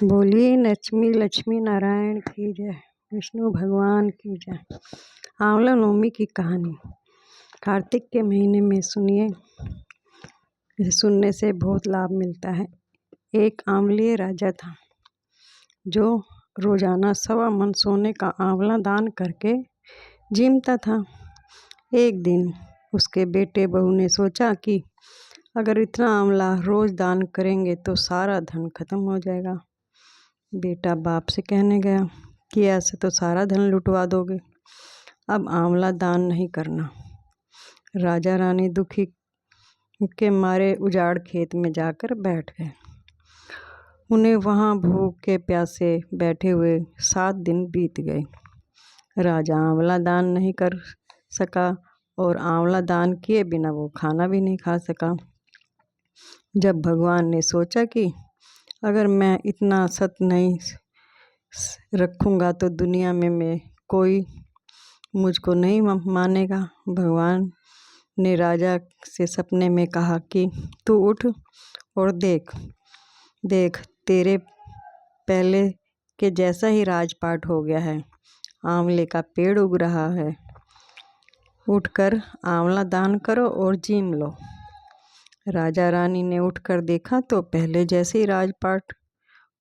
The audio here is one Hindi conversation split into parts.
बोलिए लक्ष्मी लक्ष्मी नारायण की जय, विष्णु भगवान की जय। आंवला नवमी की कहानी कार्तिक के महीने में सुनिए। इसे सुनने से बहुत लाभ मिलता है। एक आंवलीय राजा था जो रोजाना 1.25 मन सोने का आंवला दान करके जीमता था। एक दिन उसके बेटे बहू ने सोचा कि अगर इतना आंवला रोज दान करेंगे तो सारा धन खत्म हो जाएगा। बेटा बाप से कहने गया कि ऐसे तो सारा धन लुटवा दोगे, अब आंवला दान नहीं करना। राजा रानी दुखी के मारे उजाड़ खेत में जाकर बैठ गए। उन्हें वहाँ भूखे प्यासे बैठे हुए 7 दिन बीत गए। राजा आंवला दान नहीं कर सका और आंवला दान किए बिना वो खाना भी नहीं खा सका। जब भगवान ने सोचा कि अगर मैं इतना सत नहीं रखूँगा तो दुनिया में कोई मुझको नहीं मानेगा। भगवान ने राजा से सपने में कहा कि तू उठ और देख तेरे पहले के जैसा ही राजपाट हो गया है। आंवले का पेड़ उग रहा है, उठकर आंवला दान करो और जीम लो। राजा रानी ने उठकर देखा तो पहले जैसे ही राजपाट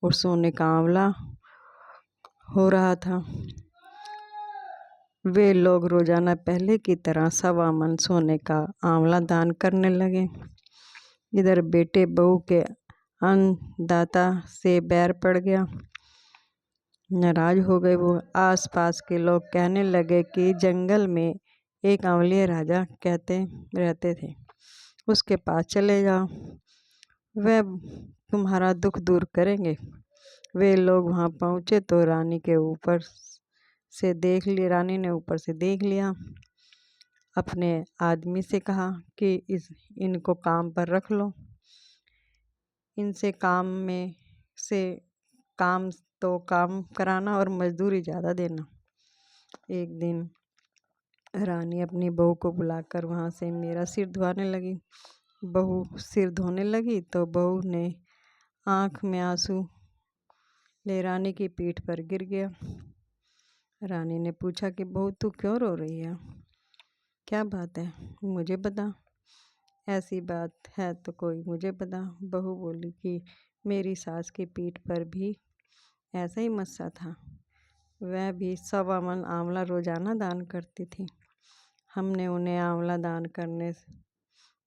और सोने का आंवला हो रहा था। वे लोग रोजाना पहले की तरह 1.25 मन सोने का आंवला दान करने लगे। इधर बेटे बहू के अन्नदाता से बैर पड़ गया। नाराज हो गए वो। आसपास के लोग कहने लगे कि जंगल में एक आंवलीय राजा रहते थे, उसके पास चले जाओ, वह तुम्हारा दुख दूर करेंगे। वे लोग वहाँ पहुँचे तो रानी ने ऊपर से देख लिया। अपने आदमी से कहा कि इनको काम पर रख लो, इनसे काम कराना और मजदूरी ज़्यादा देना। एक दिन रानी अपनी बहू को बुलाकर वहाँ से मेरा सिर धुआने लगी। बहू सिर धोने लगी तो बहू ने आँख में आंसू ले रानी की पीठ पर गिर गया। रानी ने पूछा कि बहू तू क्यों रो रही है, क्या बात है, मुझे बता, ऐसी बात है तो कोई मुझे बता। बहू बोली कि मेरी सास की पीठ पर भी ऐसा ही मस्सा था, वह भी 1.25 मन आंवला रोजाना दान करती थी। हमने उन्हें आंवला दान करने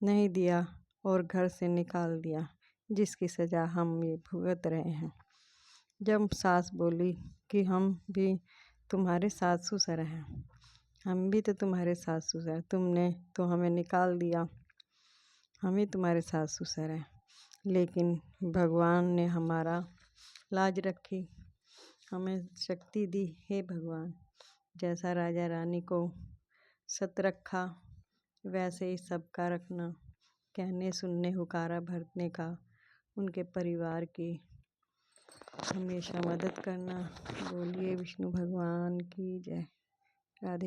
नहीं दिया और घर से निकाल दिया, जिसकी सज़ा हम ये भुगत रहे हैं। जब सास बोली कि हम भी तुम्हारे सास ससुर हैं, हम भी तो तुम्हारे सास ससुर, तुमने तो हमें निकाल दिया, हम ही तुम्हारे सास ससुर हैं। लेकिन भगवान ने हमारा लाज रखी, हमें शक्ति दी। हे भगवान, जैसा राजा रानी को सत रखा वैसे ही सबका रखना, कहने सुनने हुकारा भरने का, उनके परिवार की हमेशा मदद करना। बोलिए विष्णु भगवान की जय। राधे।